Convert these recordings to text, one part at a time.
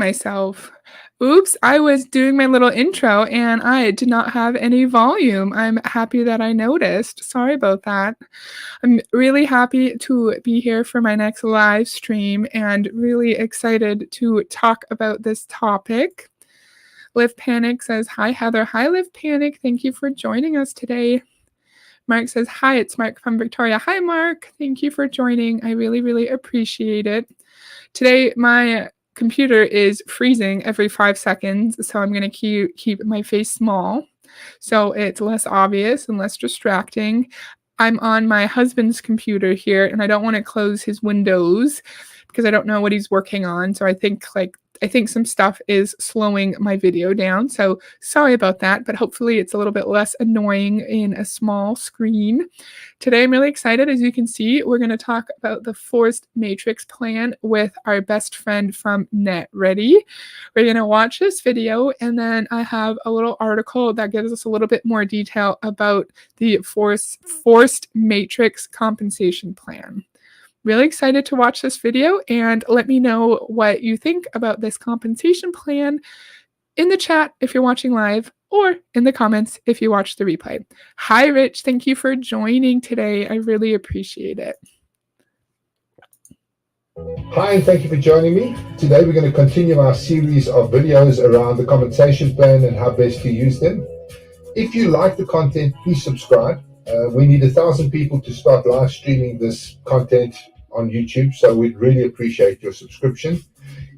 myself. Oops, I was doing my little intro and I did not have any volume. I'm happy that I noticed. Sorry about that. I'm really happy to be here for my next live stream and really excited to talk about this topic. Live Panic says, "Hi, Heather." Hi, Live Panic. Thank you for joining us today. Mark says, "Hi, it's Mark from Victoria." Hi, Mark. Thank you for joining. I really, really appreciate it. Today, my computer is freezing every 5 seconds, so I'm going to keep my face small so it's less obvious and less distracting. I'm on my husband's computer here, and I don't want to close his windows because I don't know what he's working on. So I think some stuff is slowing my video down. So sorry about that, but hopefully it's a little bit less annoying in a small screen. Today I'm really excited. As you can see, we're going to talk about the forced matrix plan with our best friend from Netready. We're going to watch this video, and then I have a little article that gives us a little bit more detail about the forced matrix compensation plan. Really excited to watch this video, and let me know what you think about this compensation plan in the chat if you're watching live, or in the comments if you watch the replay. Hi, Rich. Thank you for joining today. I really appreciate it. Hi, and thank you for joining me. Today we're going to continue our series of videos around the compensation plan and how best to use them. If you like the content, please subscribe. We need 1,000 people to start live streaming this content on YouTube, so we'd really appreciate your subscription.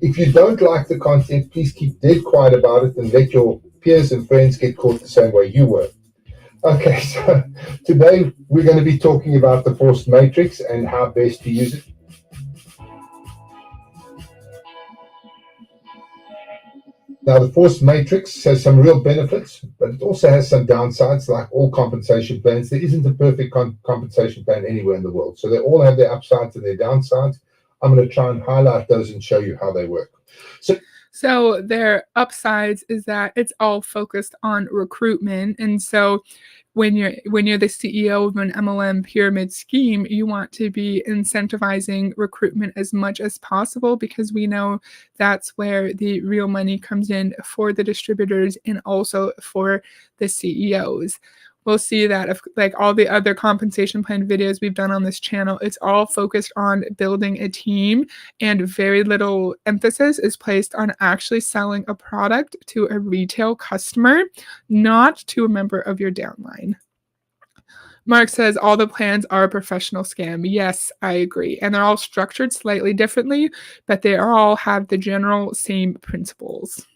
If you don't like the content, please keep dead quiet about it and let your peers and friends get caught the same way you were. Okay, so today we're going to be talking about the forced matrix and how best to use it. Now, the forced matrix has some real benefits, but it also has some downsides. Like all compensation plans, there isn't a perfect compensation plan anywhere in the world. So they all have their upsides and their downsides. I'm going to try and highlight those and show you how they work. So their upsides is that it's all focused on recruitment. And so when you're the CEO of an MLM pyramid scheme, you want to be incentivizing recruitment as much as possible, because we know that's where the real money comes in for the distributors and also for the CEOs. We'll see that if, like all the other compensation plan videos we've done on this channel, it's all focused on building a team, and very little emphasis is placed on actually selling a product to a retail customer, not to a member of your downline. Mark says all the plans are a professional scam. Yes, I agree. And they're all structured slightly differently, but they all have the general same principles.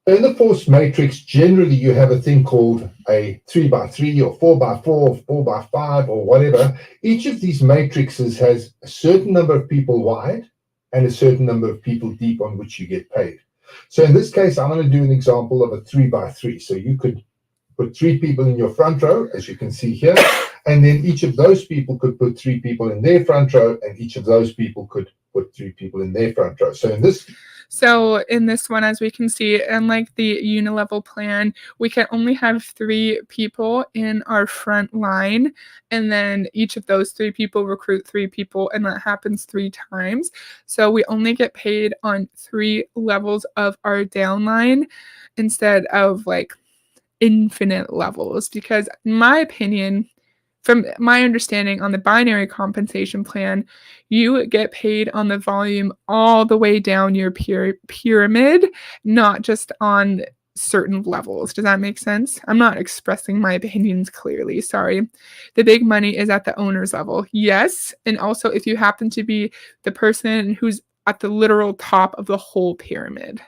In the forced matrix, generally you have a thing called a 3x3 or 4x4 or 4x5 or whatever. Each of these matrices has a certain number of people wide and a certain number of people deep on which you get paid. So in this case, I'm going to do an example of a 3x3. So you could put 3 people in your front row, as you can see here, and then each of those people could put 3 people in their front row, and each of those people could put 3 people in their front row. So in this one, as we can see, unlike the unilevel plan, we can only have 3 people in our front line, and then each of those 3 people recruit 3 people, and that happens 3 times. So we only get paid on 3 levels of our downline instead of like infinite levels, because in my opinion, from my understanding on the binary compensation plan, you get paid on the volume all the way down your pyramid, not just on certain levels. Does that make sense? I'm not expressing my opinions clearly. Sorry. The big money is at the owner's level. Yes. And also if you happen to be the person who's at the literal top of the whole pyramid.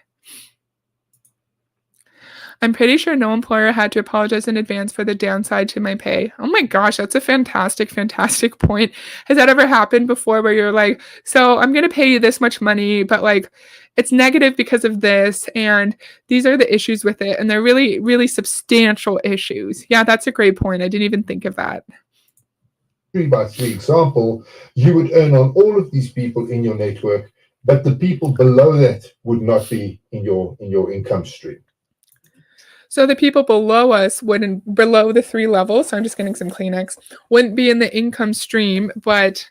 I'm pretty sure no employer had to apologize in advance for the downside to my pay. Oh my gosh, that's a fantastic, fantastic point. Has that ever happened before where you're like, so I'm going to pay you this much money, but like it's negative because of this, and these are the issues with it, and they're really, really substantial issues. Yeah, that's a great point. I didn't even think of that. 3x3 example, you would earn on all of these people in your network, but the people below that would not be in your income stream. So the people below us below the 3 levels, so I'm just getting some Kleenex, wouldn't be in the income stream, but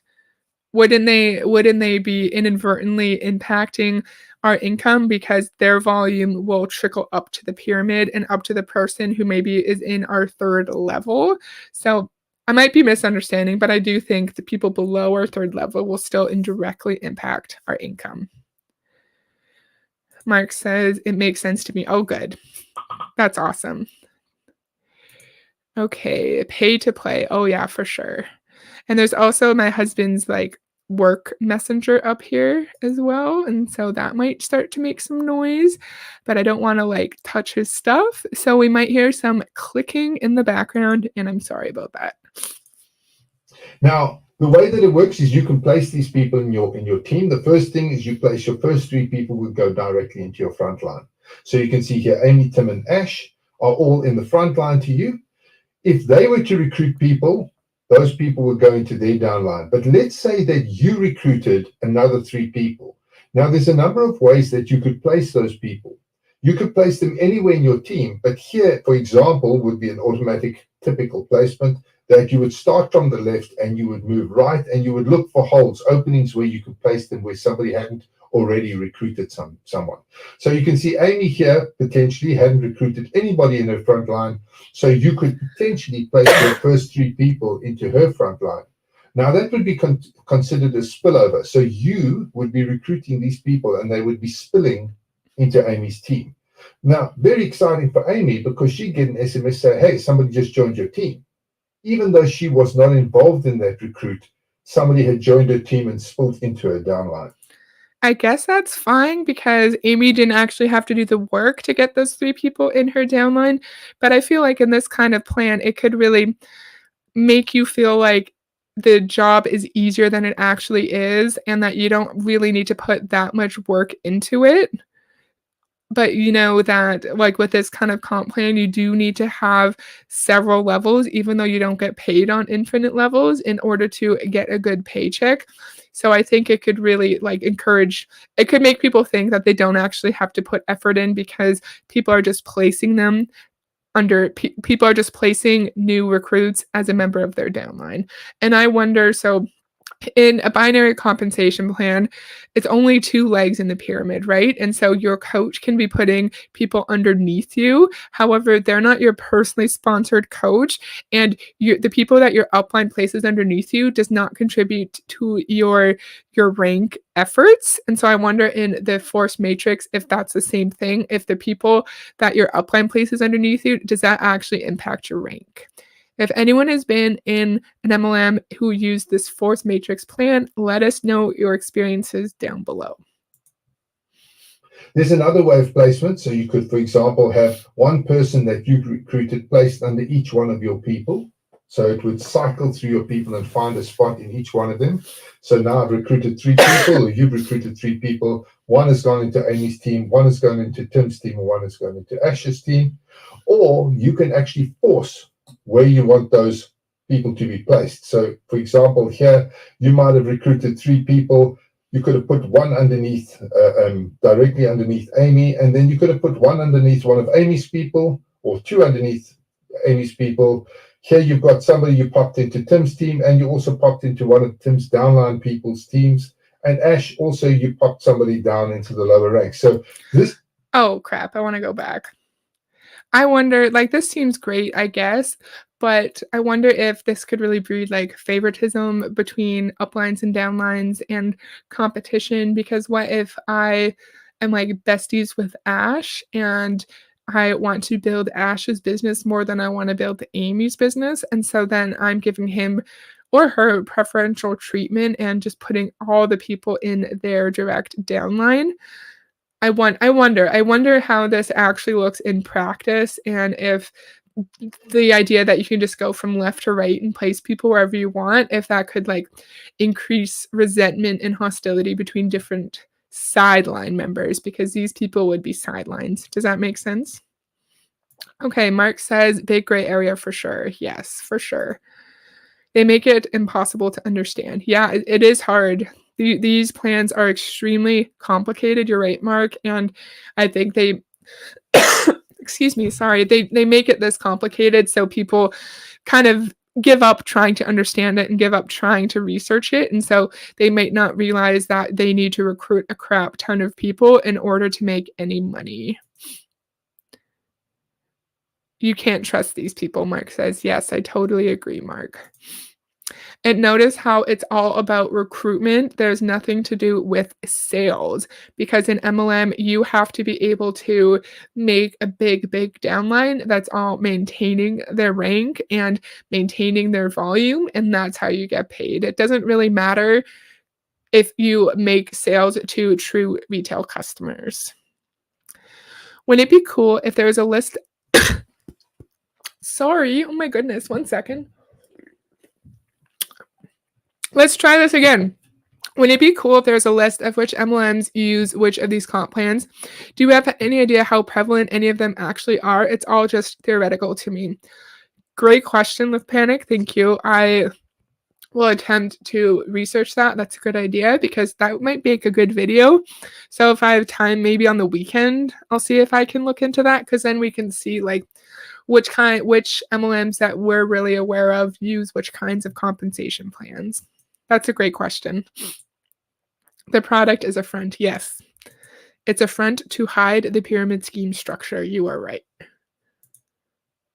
wouldn't they be inadvertently impacting our income because their volume will trickle up to the pyramid and up to the person who maybe is in our third level. So I might be misunderstanding, but I do think the people below our third level will still indirectly impact our income. Mark says it makes sense to me. Oh, good. That's awesome. Okay, pay to play. Oh, yeah, for sure. And there's also my husband's like work messenger up here as well. And so that might start to make some noise, but I don't want to like touch his stuff. So we might hear some clicking in the background, and I'm sorry about that. Now, the way that it works is you can place these people in your team. The first thing is you place your first 3 people would go directly into your front line. So you can see here, Amy, Tim, and Ash are all in the front line to you. If they were to recruit people, those people would go into their downline. But let's say that you recruited another 3 people. Now, there's a number of ways that you could place those people. You could place them anywhere in your team, but here, for example, would be an automatic typical placement that you would start from the left and you would move right and you would look for holes, openings where you could place them where somebody hadn't already recruited someone. So you can see Amy here potentially hadn't recruited anybody in her front line, so you could potentially place your first 3 people into her front line. Now that would be considered a spillover. So you would be recruiting these people and they would be spilling into Amy's team. Now, very exciting for Amy because she'd get an SMS say, hey, somebody just joined your team. Even though she was not involved in that recruit, somebody had joined her team and spilled into her downline. I guess that's fine because Amy didn't actually have to do the work to get those 3 people in her downline. But I feel like in this kind of plan, it could really make you feel like the job is easier than it actually is and that you don't really need to put that much work into it. But you know that, like, with this kind of comp plan, you do need to have several levels, even though you don't get paid on infinite levels, in order to get a good paycheck. So I think it could really, like, encourage it could make people think that they don't actually have to put effort in because people are just placing them people are just placing new recruits as a member of their downline. And I wonder, so in a binary compensation plan, it's only 2 legs in the pyramid, right? And so your coach can be putting people underneath you. However, they're not your personally sponsored coach, and the people that your upline places underneath you does not contribute to your rank efforts. And so I wonder in the force matrix if that's the same thing. If the people that your upline places underneath you, does that actually impact your rank? If anyone has been in an MLM who used this force matrix plan, let us know your experiences down below. There's another way of placement. So you could, for example, have one person that you've recruited placed under each one of your people. So it would cycle through your people and find a spot in each one of them. So now I've recruited 3 people, or you've recruited 3 people. One has gone into Amy's team, one has gone into Tim's team, and one has gone into Ash's team. Or you can actually force where you want those people to be placed. So, for example, here you might have recruited 3 people. You could have put one underneath, directly underneath Amy, and then you could have put one underneath one of Amy's people, or 2 underneath Amy's people. Here you've got somebody you popped into Tim's team, and you also popped into one of Tim's downline people's teams. And Ash, also you popped somebody down into the lower ranks. So this. Oh crap! I want to go back. I wonder, like, this seems great, I guess, but I wonder if this could really breed like favoritism between uplines and downlines and competition. Because what if I am like besties with Ash and I want to build Ash's business more than I want to build Amy's business? And so then I'm giving him or her preferential treatment and just putting all the people in their direct downline. I wonder how this actually looks in practice and if the idea that you can just go from left to right and place people wherever you want, if that could like increase resentment and hostility between different sideline members because these people would be sidelines. Does that make sense? Okay, Mark says big gray area for sure. Yes, for sure. They make it impossible to understand. Yeah, it is hard. These plans are extremely complicated. You're right, Mark. And I think they, excuse me, sorry, they make it this complicated so people kind of give up trying to understand it and give up trying to research it. And so they might not realize that they need to recruit a crap ton of people in order to make any money. You can't trust these people, Mark says. Yes, I totally agree, Mark. And notice how it's all about recruitment. There's nothing to do with sales because in MLM, you have to be able to make a big downline that's all maintaining their rank and maintaining their volume. And that's how you get paid. It doesn't really matter if you make sales to true retail customers. Wouldn't it be cool if there was a list? Sorry. Oh my goodness. 1 second. Let's try this again. Wouldn't it be cool if there's a list of which MLMs use which of these comp plans? Do you have any idea how prevalent any of them actually are? It's all just theoretical to me. Great question, Lift Panic. Thank you. I will attempt to research that. That's a good idea because that might make a good video. So if I have time, maybe on the weekend, I'll see if I can look into that because then we can see like which MLMs that we're really aware of use which kinds of compensation plans. That's a great question. The product is a front. Yes. It's a front to hide the pyramid scheme structure. You are right.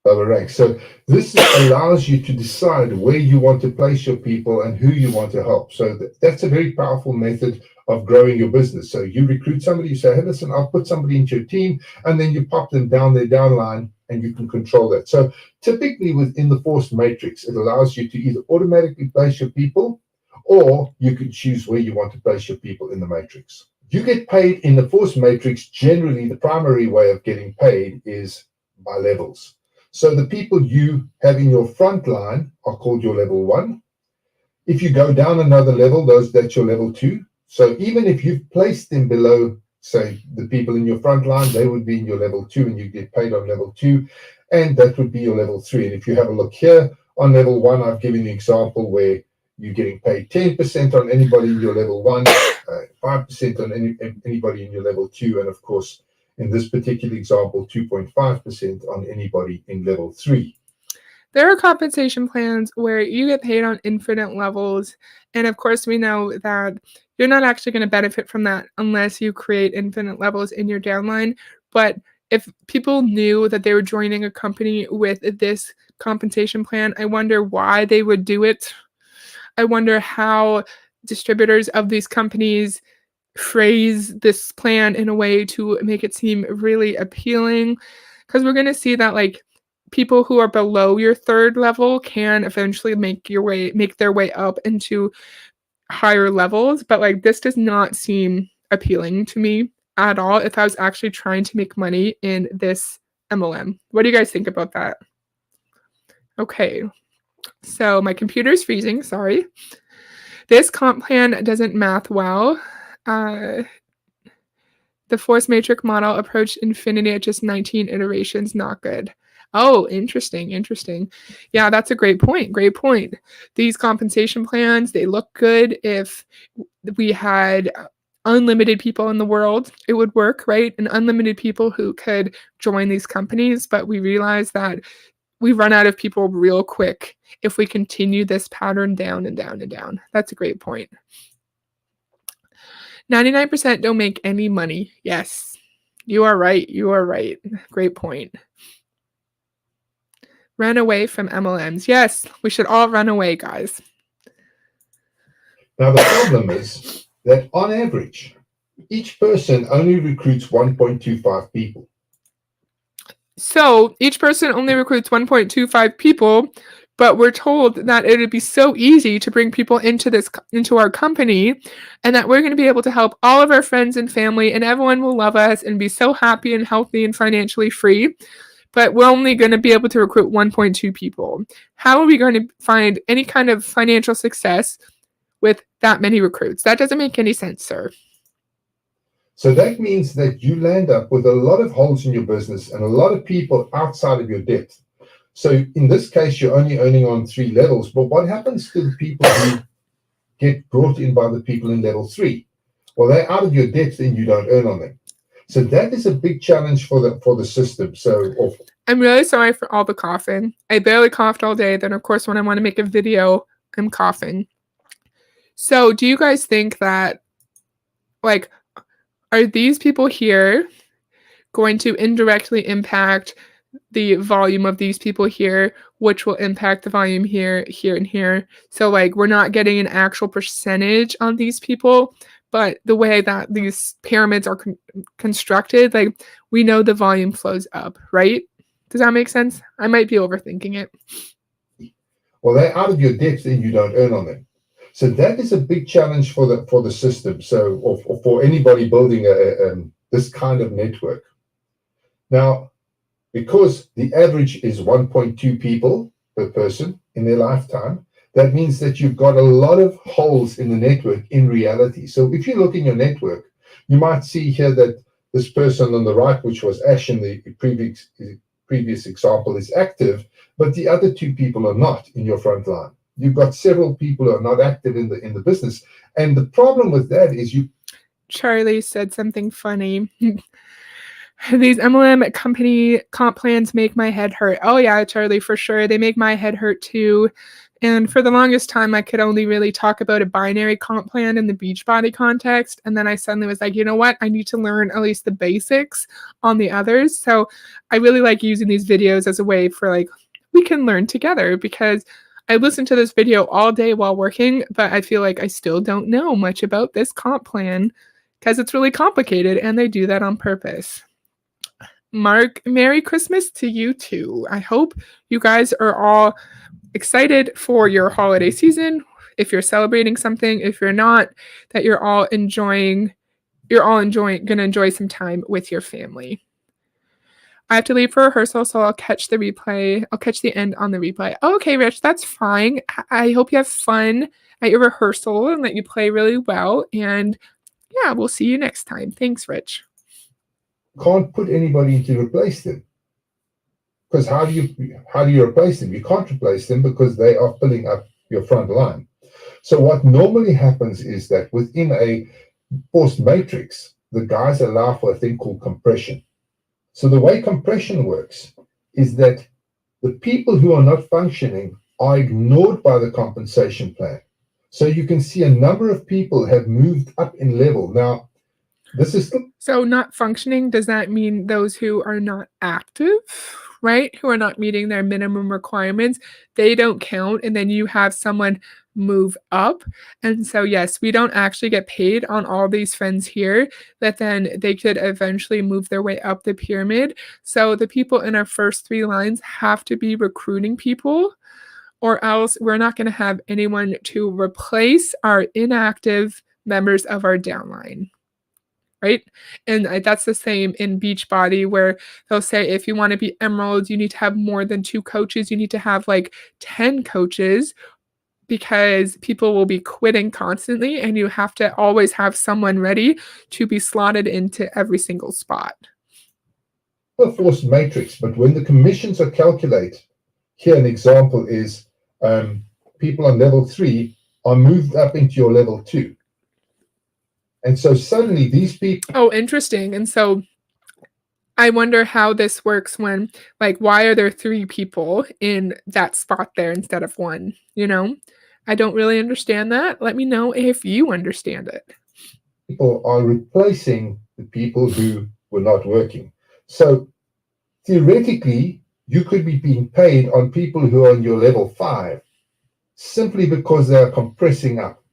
Rank. So this allows you to decide where you want to place your people and who you want to help. So that's a very powerful method of growing your business. So you recruit somebody, you say, hey, listen, I'll put somebody into your team, and then you pop them down their downline and you can control that. So typically within the force matrix, it allows you to either automatically place your people or you can choose where you want to place your people in the matrix. You get paid in the force matrix. Generally, the primary way of getting paid is by levels. So the people you have in your front line are called your level 1. If you go down another level, that's your level 2. So even if you've placed them below, say, the people in your front line, they would be in your level 2 and you get paid on level 2. And that would be your level 3. And if you have a look here on level 1, I've given an example where you're getting paid 10% on anybody in your level 1, 5% on anybody in your level 2, and of course, in this particular example, 2.5% on anybody in level 3. There are compensation plans where you get paid on infinite levels. And of course, we know that you're not actually going to benefit from that unless you create infinite levels in your downline. But if people knew that they were joining a company with this compensation plan, I wonder why they would do it. I wonder how distributors of these companies phrase this plan in a way to make it seem really appealing, because we're going to see that like people who are below your third level can eventually make their way up into higher levels, but like this does not seem appealing to me at all if I was actually trying to make money in this MLM. What do you guys think about that? Okay, so my computer's freezing, sorry. This comp plan doesn't math well. The force matrix model approached infinity at just 19 iterations. Not good. Oh, interesting. Yeah, that's a great point. These compensation plans, they look good. If we had unlimited people in the world, it would work, right? And unlimited people who could join these companies. But we realize that we run out of people real quick if we continue this pattern down and down and down. That's a great point. 99% don't make any money. Yes, you are right. Great point. Run away from MLMs. Yes, we should all run away, guys. Now, the problem is that on average, each person only recruits 1.25 people. So each person only recruits 1.25 people, but we're told that it would be so easy to bring people into our company, and that we're going to be able to help all of our friends and family, and everyone will love us and be so happy and healthy and financially free. But we're only going to be able to recruit 1.2 people. How are we going to find any kind of financial success with that many recruits? That doesn't make any sense, sir. So that means that you land up with a lot of holes in your business and a lot of people outside of your depth. So in this case, you're only earning on 3 levels. But what happens to the people who get brought in by the people in level 3? Well, they're out of your depth and you don't earn on them. So that is a big challenge for the system. So I'm really sorry for all the coughing. I barely coughed all day. Then, of course, when I want to make a video, I'm coughing. So, do you guys think that, like, are these people here going to indirectly impact the volume of these people here, which will impact the volume here, here, and here? So, like, we're not getting an actual percentage on these people, but the way that these pyramids are constructed, like, we know the volume flows up, right? Does that make sense? I might be overthinking it. Well, they're out of your depth and you don't earn on them. So that is a big challenge for the system. So, or for anybody building this kind of network. Now, because the average is 1.2 people per person in their lifetime, that means that you've got a lot of holes in the network in reality. So if you look in your network, you might see here that this person on the right, which was Ash in the previous example, is active, but the other two people are not in your front line. You've got several people who are not active in the business. And the problem with that is Charlie said something funny. These MLM company comp plans make my head hurt. Oh yeah, Charlie, for sure. They make my head hurt too. And for the longest time, I could only really talk about a binary comp plan in the Beachbody context. And then I suddenly was like, you know what? I need to learn at least the basics on the others. So I really like using these videos as a way for, like, we can learn together, because I listened to this video all day while working, but I feel like I still don't know much about this comp plan because it's really complicated, and they do that on purpose. Mark, Merry Christmas to you too. I hope you guys are all excited for your holiday season. If you're celebrating something, if you're not, that you're all gonna enjoy some time with your family. I have to leave for rehearsal, so I'll catch the replay. I'll catch the end on the replay. Oh, okay, Rich, that's fine. I hope you have fun at your rehearsal and that you play really well. And yeah, we'll see you next time. Thanks, Rich. can't put anybody to replace them. Because how do you replace them? You can't replace them because they are filling up your front line. So what normally happens is that within a forced matrix, the guys allow for a thing called compression. So the way compression works is that the people who are not functioning are ignored by the compensation plan. So you can see a number of people have moved up in level. Now, this is still... So not functioning, does that mean those who are not active, right? Who are not meeting their minimum requirements, they don't count, and then you have someone move up. And so yes, we don't actually get paid on all these friends here, that then they could eventually move their way up the pyramid. So the people in our first 3 lines have to be recruiting people, or else we're not going to have anyone to replace our inactive members of our downline. Right? And that's the same in Beachbody, where they'll say if you want to be emerald, you need to have more than 2 coaches. You need to have like 10 coaches, because people will be quitting constantly, and you have to always have someone ready to be slotted into every single spot. A forced matrix, but when the commissions are calculated, here an example is people on level 3 are moved up into your level 2. And so suddenly these people... Oh, interesting. And so I wonder how this works when, like, why are there 3 people in that spot there instead of 1? You know, I don't really understand that. Let me know if you understand it. People are replacing the people who were not working. So theoretically, you could be being paid on people who are on your level 5 simply because they are compressing up.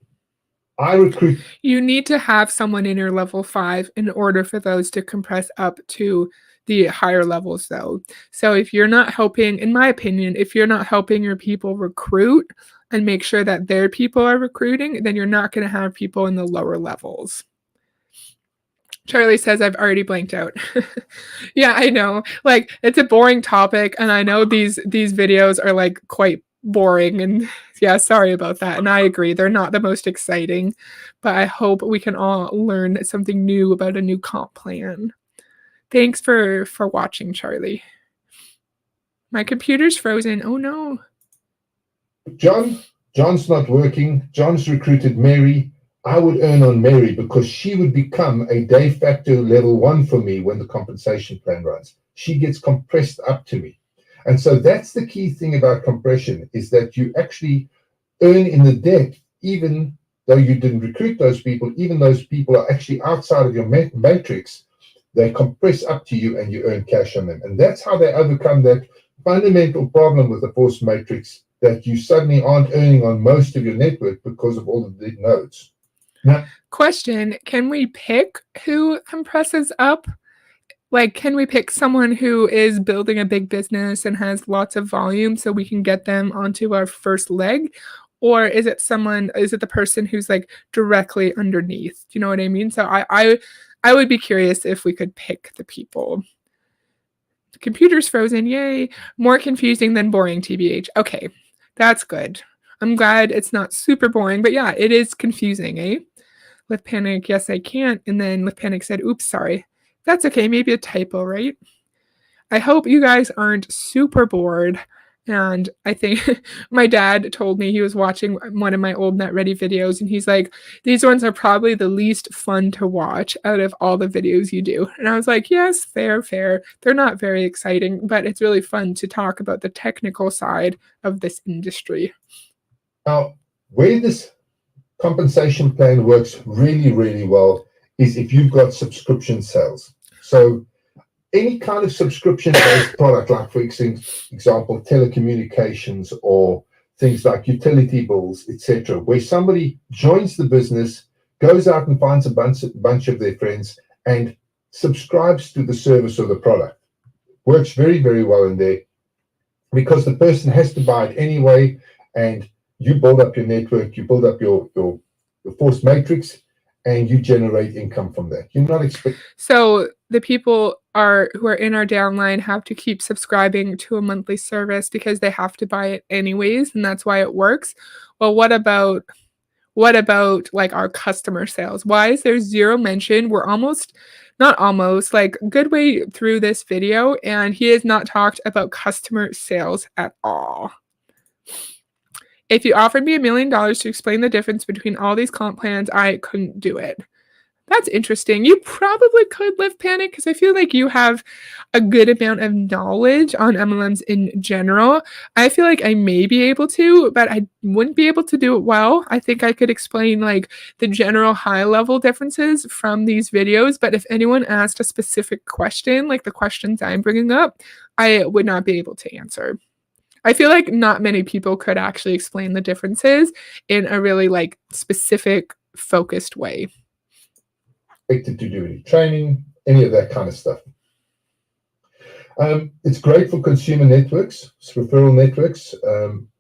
You need to have someone in your level 5 in order for those to compress up to the higher levels, though. So if you're not helping, in my opinion, if you're not helping your people recruit and make sure that their people are recruiting, then you're not going to have people in the lower levels. Charlie says I've already blanked out. Yeah, I know. Like, it's a boring topic, and I know these videos are like quite boring, and yeah, sorry about that. And I agree, they're not the most exciting, but I hope we can all learn something new about a new comp plan. Thanks for watching, Charlie. My computer's frozen. Oh no. John's not working. John's recruited Mary. I would earn on Mary because she would become a de facto level 1 for me when the compensation plan runs. she gets compressed up to me. And so that's the key thing about compression, is that you actually earn in the depth, even though you didn't recruit those people, even those people are actually outside of your matrix, they compress up to you and you earn cash on them. And that's how they overcome that fundamental problem with the force matrix, that you suddenly aren't earning on most of your network because of all of the nodes. Now, Question, can we pick who compresses up? Like, can we pick someone who is building a big business and has lots of volume so we can get them onto our first leg? Or is it the person who's like directly underneath? Do you know what I mean? So I would be curious if we could pick the people. The computer's frozen, yay. More confusing than boring, TBH. Okay, that's good. I'm glad it's not super boring, but yeah, it is confusing, eh? With Panic, yes, I can't. And then with Panic said, oops, sorry. That's okay, maybe a typo, right? I hope you guys aren't super bored. And I think my dad told me he was watching one of my old Netready videos, and he's like, these ones are probably the least fun to watch out of all the videos you do. And I was like, yes, fair, fair. They're not very exciting, but it's really fun to talk about the technical side of this industry. Now, where this compensation plan works really, really well is if you've got subscription sales. So any kind of subscription-based product, like for example, telecommunications or things like utility bills, etc., where somebody joins the business, goes out and finds a bunch of their friends and subscribes to the service or the product. Works very, very well in there, because the person has to buy it anyway, and you build up your network, you build up your force matrix, and you generate income from that. You're not expecting. So the people who are in our downline have to keep subscribing to a monthly service because they have to buy it anyways, and that's why it works. Well, what about like our customer sales? Why is there zero mention? We're not almost, like a good way through this video, and he has not talked about customer sales at all. If you offered me $1 million to explain the difference between all these comp plans, I couldn't do it. That's interesting. You probably could live Panic, because I feel like you have a good amount of knowledge on MLMs in general. I feel like I may be able to, but I wouldn't be able to do it well. I think I could explain like the general high level differences from these videos, but if anyone asked a specific question, like the questions I'm bringing up, I would not be able to answer. I feel like not many people could actually explain the differences in a really like specific, focused way. Expected to do any training, any of that kind of stuff. It's great for consumer networks, referral networks,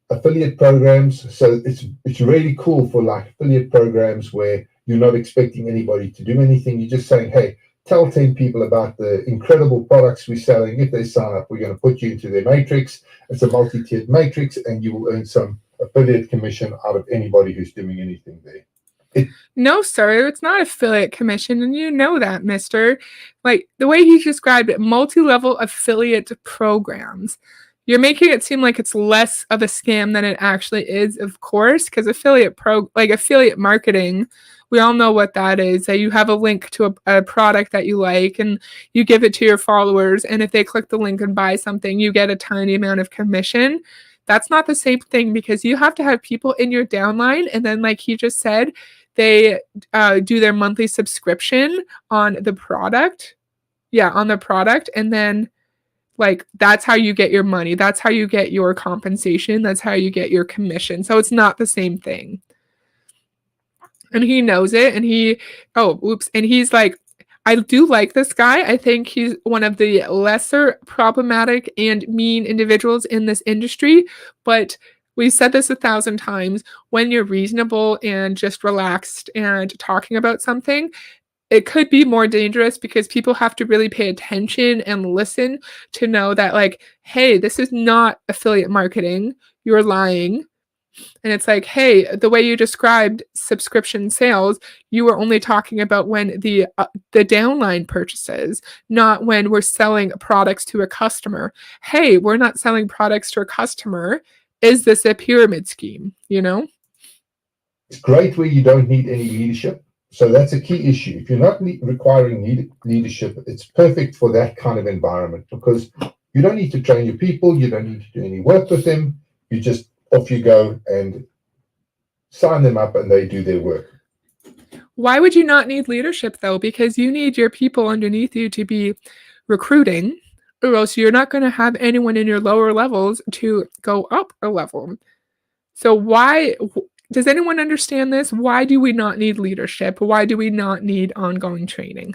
affiliate programs. So it's really cool for like affiliate programs where you're not expecting anybody to do anything. You're just saying, hey, tell 10 people about the incredible products we're selling. If they sign up, we're going to put you into their matrix. It's a multi-tiered matrix, and you will earn some affiliate commission out of anybody who's doing anything there. No, sir, it's not affiliate commission, and you know that, mister. Like, the way he described it, multi-level affiliate programs. You're making it seem like it's less of a scam than it actually is, of course, because affiliate marketing, we all know what that is. That you have a link to a product that you like, and you give it to your followers, and if they click the link and buy something, you get a tiny amount of commission. That's not the same thing, because you have to have people in your downline, and then like he just said, they do their monthly subscription on the product. Yeah, on the product. And then like that's how you get your money. That's how you get your compensation. That's how you get your commission. So it's not the same thing. And he knows it. And and he's like, I do like this guy. I think he's one of the lesser problematic and mean individuals in this industry. But we've said this 1,000 times. When you're reasonable and just relaxed and talking about something, it could be more dangerous, because people have to really pay attention and listen to know that, like, hey, this is not affiliate marketing. You're lying. And it's like, hey, the way you described subscription sales, you were only talking about when the downline purchases, not when we're selling products to a customer. Hey, we're not selling products to a customer. Is this a pyramid scheme? You know? It's great where you don't need any leadership. So that's a key issue. If you're not requiring leadership, it's perfect for that kind of environment because you don't need to train your people, you don't need to do any work with them. You just off you go and sign them up and they do their work. Why would you not need leadership though? Because you need your people underneath you to be recruiting, or else you're not going to have anyone in your lower levels to go up a level. So why does anyone understand this? Why do we not need leadership? Why do we not need ongoing training?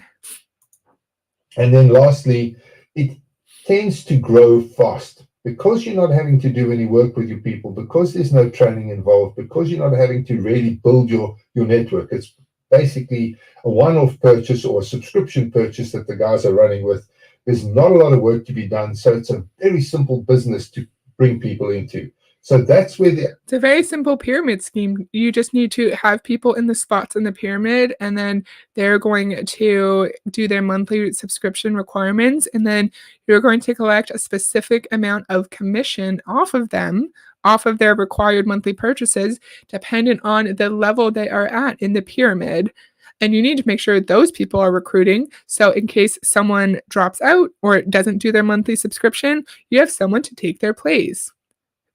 And then lastly, it tends to grow fast because you're not having to do any work with your people, because there's no training involved, because you're not having to really build your network. It's basically a one-off purchase or a subscription purchase that the guys are running with. There's not a lot of work to be done. So it's a very simple business to bring people into. So that's where It's a very simple pyramid scheme. You just need to have people in the spots in the pyramid, and then they're going to do their monthly subscription requirements, and then you're going to collect a specific amount of commission off of them, off of their required monthly purchases, dependent on the level they are at in the pyramid. And you need to make sure those people are recruiting. So, in case someone drops out or doesn't do their monthly subscription, you have someone to take their place.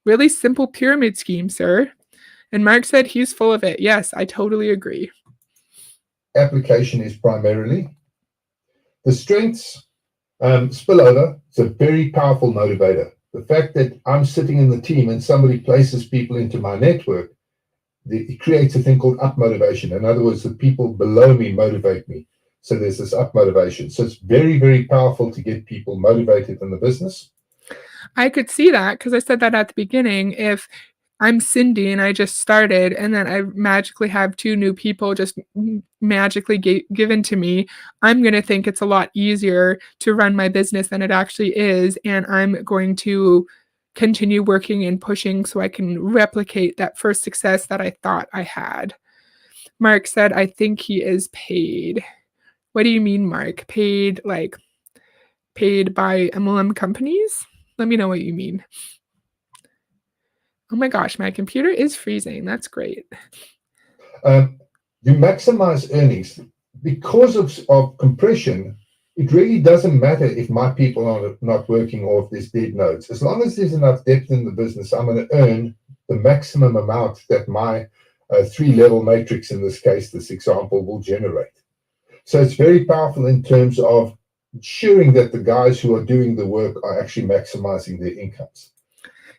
Really simple pyramid scheme, sir. And Mark said he's full of it. Yes, I totally agree. application is primarily the strengths. Spillover is a very powerful motivator. The fact that I'm sitting in the team and somebody places people into my network, it creates a thing called up motivation. In other words, the people below me motivate me. So there's this up motivation. So it's very, very powerful to get people motivated in the business. I could see that because I said that at the beginning. If I'm Cindy and I just started, and then I magically have two new people just magically given to me, I'm going to think it's a lot easier to run my business than it actually is. And I'm going to continue working and pushing so I can replicate that first success that I thought I had. Mark said, I think he is paid. What do you mean, Mark? Paid like paid by MLM companies? Let me know what you mean. Oh my gosh, my computer is freezing. That's great. You maximize earnings because of compression. It really doesn't matter if my people are not working or if there's dead nodes. As long as there's enough depth in the business, I'm going to earn the maximum amount that my three-level matrix, in this case, this example, will generate. So it's very powerful in terms of ensuring that the guys who are doing the work are actually maximizing their incomes.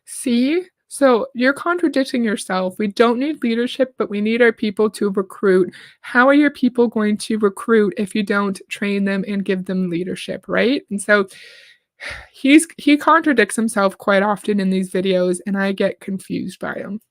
See? So you're contradicting yourself. We don't need leadership, but we need our people to recruit. How are your people going to recruit if you don't train them and give them leadership, right? And so he contradicts himself quite often in these videos, and I get confused by him.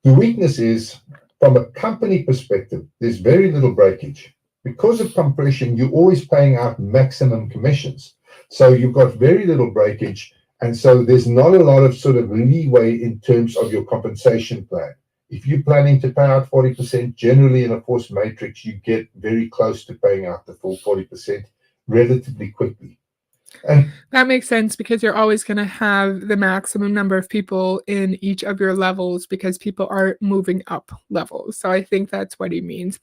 The weakness is, from a company perspective, there's very little breakage. Because of compression, you're always paying out maximum commissions. So you've got very little breakage. And so there's not a lot of sort of leeway in terms of your compensation plan. If you're planning to pay out 40%, generally in a force matrix, you get very close to paying out the full 40% relatively quickly. And that makes sense because you're always going to have the maximum number of people in each of your levels because people are moving up levels. So I think that's what he means.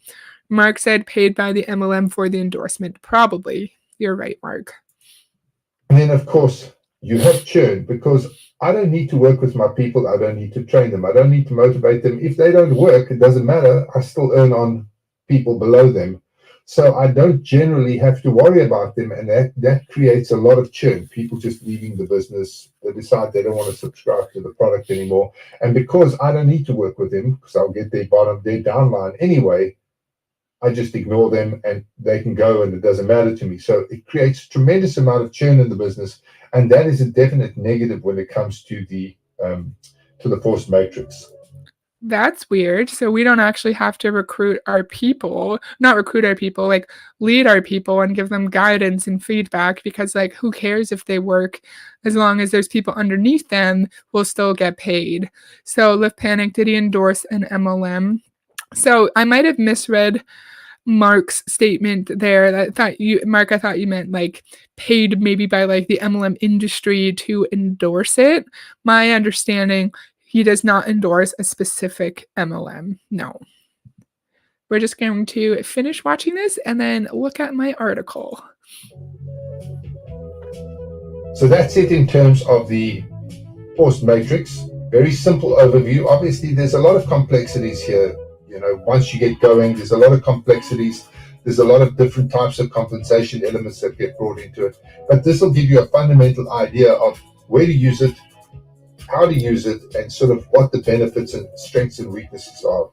Mark said paid by the MLM for the endorsement. Probably. You're right, Mark. And then, of course, you have churn because I don't need to work with my people. I don't need to train them. I don't need to motivate them. If they don't work, it doesn't matter. I still earn on people below them. So I don't generally have to worry about them. And that creates a lot of churn. People just leaving the business. They decide they don't want to subscribe to the product anymore. And because I don't need to work with them, because I'll get their downline anyway, I just ignore them and they can go and it doesn't matter to me. So it creates a tremendous amount of churn in the business. And that is a definite negative when it comes to the force matrix. That's weird. So we don't actually have to recruit our people, not recruit our people, like lead our people and give them guidance and feedback because like who cares if they work as long as there's people underneath them will still get paid. So Lift Panic, did he endorse an MLM? So I might have misread Mark's statement there. I thought you, Mark, I thought you meant like paid maybe by like the MLM industry to endorse it. My understanding, he does not endorse a specific MLM. No. we're just going to finish watching this and then look at my article. So that's it in terms of the force matrix. Very simple overview. Obviously, there's a lot of complexities here. Once you get going, there's a lot of complexities. There's a lot of different types of compensation elements that get brought into it. But this will give you a fundamental idea of where to use it, how to use it, and sort of what the benefits and strengths and weaknesses are.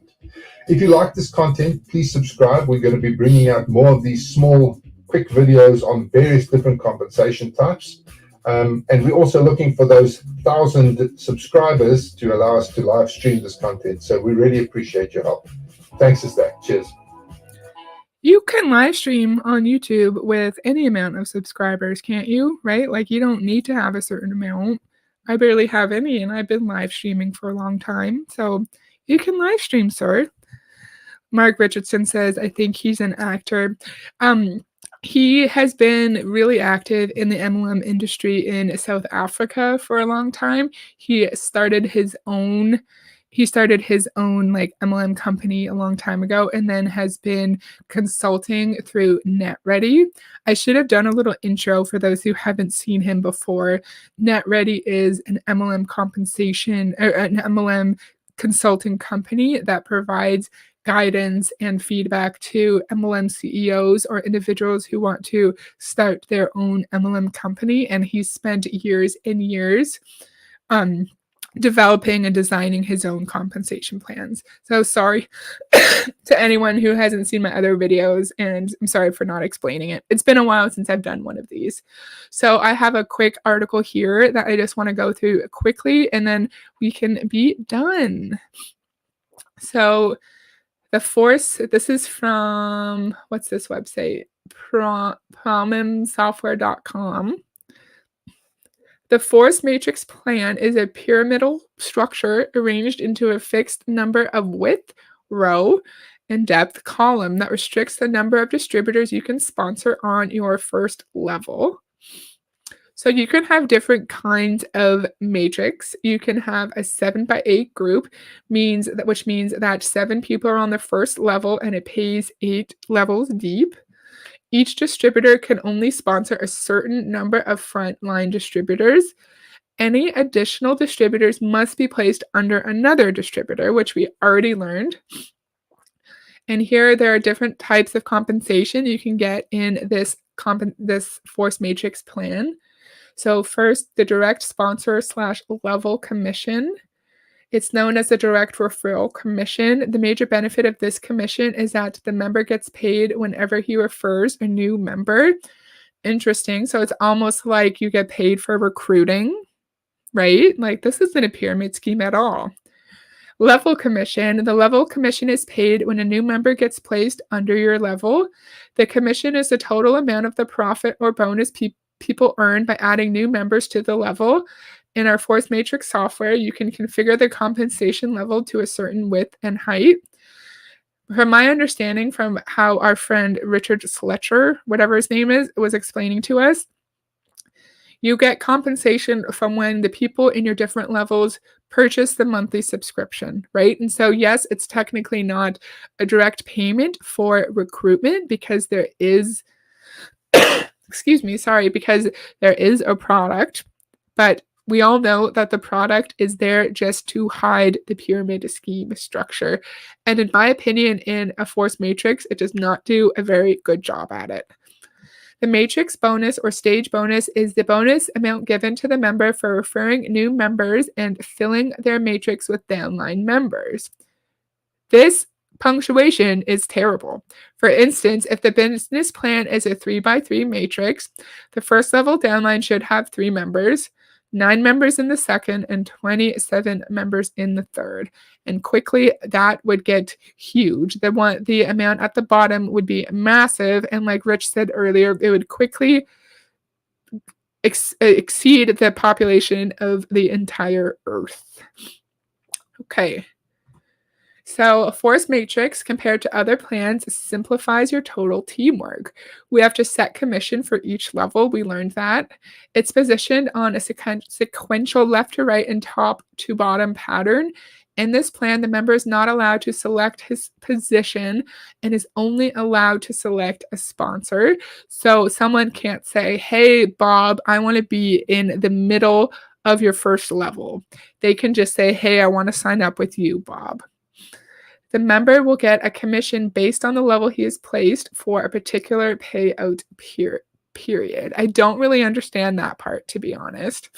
If you like this content, please subscribe. We're going to be bringing out more of these small, quick videos on various different compensation types. And we're also looking for those 1,000 subscribers to allow us to live stream this content. So we really appreciate your help. Thanks, Sister. Cheers. You can live stream on YouTube with any amount of subscribers, can't you? Right? Like, you don't need to have a certain amount. I barely have any, and I've been live streaming for a long time. So you can live stream, sir. Mark Richardson says, I think he's an actor. He has been really active in the MLM industry in South Africa for a long time. He started his own like MLM company a long time ago, and then has been consulting through Netready. I should have done a little intro for those who haven't seen him before. Netready is an MLM consulting company that provides guidance and feedback to MLM CEOs or individuals who want to start their own MLM company. And he's spent years and years developing and designing his own compensation plans. So sorry to anyone who hasn't seen my other videos, and I'm sorry for not explaining it. It's been a while since I've done one of these. So I have a quick article here that I just want to go through quickly, and then we can be done. So the force, this is from, what's this website? Promimsoftware.com. The force matrix plan is a pyramidal structure arranged into a fixed number of width, row, and depth column that restricts the number of distributors you can sponsor on your first level. So you can have different kinds of matrix. You can have a 7x8 group, which means that 7 people are on the first level and it pays 8 levels deep. Each distributor can only sponsor a certain number of frontline distributors. Any additional distributors must be placed under another distributor, which we already learned. And here there are different types of compensation you can get in this force matrix plan. So first, the direct sponsor / level commission. It's known as the direct referral commission. The major benefit of this commission is that the member gets paid whenever he refers a new member. Interesting. So it's almost like you get paid for recruiting, right? Like, this isn't a pyramid scheme at all. Level commission. The level commission is paid when a new member gets placed under your level. The commission is the total amount of the profit or bonus people earn by adding new members to the level. In our force matrix software, you can configure the compensation level to a certain width and height. From my understanding, from how our friend Richard Sletcher, whatever his name is, was explaining to us, you get compensation from when the people in your different levels purchase the monthly subscription, right? And so, yes, it's technically not a direct payment for recruitment because there is, because there is a product, but we all know that the product is there just to hide the pyramid scheme structure. And in my opinion, in a force matrix, it does not do a very good job at it. The matrix bonus or stage bonus is the bonus amount given to the member for referring new members and filling their matrix with downline members. This punctuation is terrible. For instance, if the business plan is a 3x3 matrix, the first level downline should have 3 members, 9 members in the second, and 27 members in the third. And quickly, that would get huge. The amount at the bottom would be massive, and like Rich said earlier, it would quickly exceed the population of the entire Earth. Okay. So, a force matrix compared to other plans simplifies your total teamwork. We have to set commission for each level. We learned that. It's positioned on a sequential left to right and top to bottom pattern. In this plan, the member is not allowed to select his position and is only allowed to select a sponsor. So, someone can't say, "Hey, Bob, I want to be in the middle of your first level." They can just say, "Hey, I want to sign up with you, Bob." The member will get a commission based on the level he is placed for a particular payout period. I don't really understand that part, to be honest.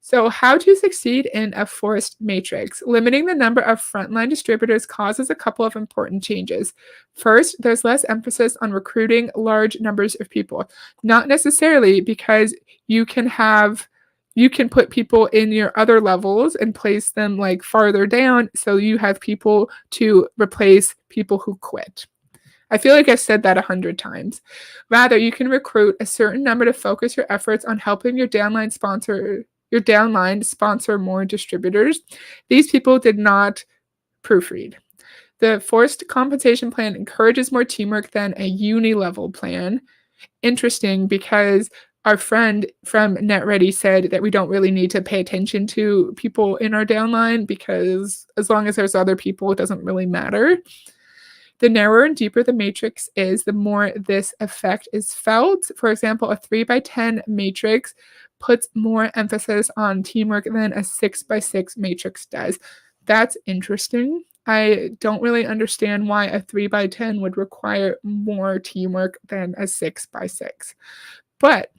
So, how to succeed in a forced matrix? Limiting the number of frontline distributors causes a couple of important changes. First, there's less emphasis on recruiting large numbers of people. Not necessarily, because you can have you can put people in your other levels and place them like farther down so you have people to replace people who quit. I feel like I've said that 100 times. Rather, you can recruit a certain number to focus your efforts on helping your downline sponsor more distributors. These people did not proofread. The forced compensation plan encourages more teamwork than a uni-level plan. Interesting, because our friend from Netready said that we don't really need to pay attention to people in our downline because as long as there's other people, it doesn't really matter. The narrower and deeper the matrix is, the more this effect is felt. For example, a 3 by 10 matrix puts more emphasis on teamwork than a 6 by 6 matrix does. That's interesting. I don't really understand why a 3 by 10 would require more teamwork than a 6 by 6. But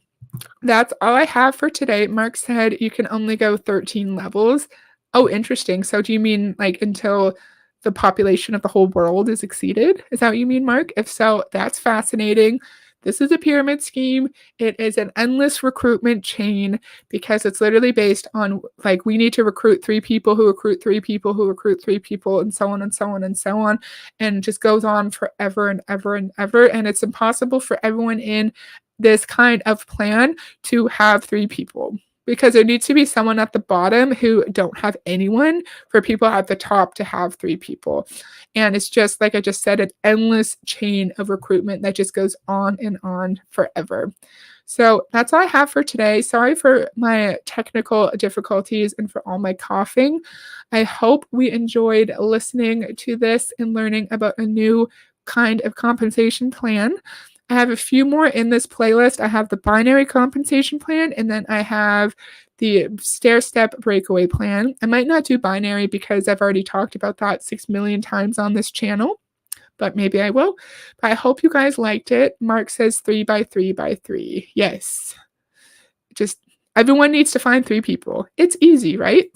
that's all I have for today. Mark said you can only go 13 levels. Oh, interesting. So do you mean like until the population of the whole world is exceeded? Is that what you mean, Mark? If so, that's fascinating. This is a pyramid scheme. It is an endless recruitment chain because it's literally based on like we need to recruit 3 people who recruit 3 people who recruit 3 people and so on and so on and so on. And it just goes on forever and ever and ever. And it's impossible for everyone in this kind of plan to have 3 people because there needs to be someone at the bottom who don't have anyone for people at the top to have 3 people. And it's just, like I just said, an endless chain of recruitment that just goes on and on forever. So that's all I have for today. Sorry for my technical difficulties and for all my coughing. I hope we enjoyed listening to this and learning about a new kind of compensation plan. I have a few more in this playlist. I have the binary compensation plan, and then I have the stair-step breakaway plan. I might not do binary because I've already talked about that 6 million times on this channel, but maybe I will. But I hope you guys liked it. Mark says 3 by 3 by 3. Yes. Just everyone needs to find 3 people. It's easy, right?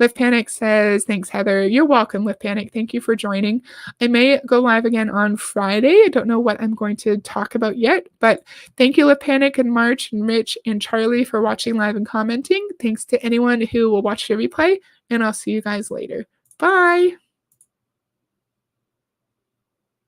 Lift Panic says, thanks, Heather. You're welcome, Lift Panic. Thank you for joining. I may go live again on Friday. I don't know what I'm going to talk about yet, but thank you, Lift Panic and March and Rich and Charlie for watching live and commenting. Thanks to anyone who will watch the replay, and I'll see you guys later. Bye.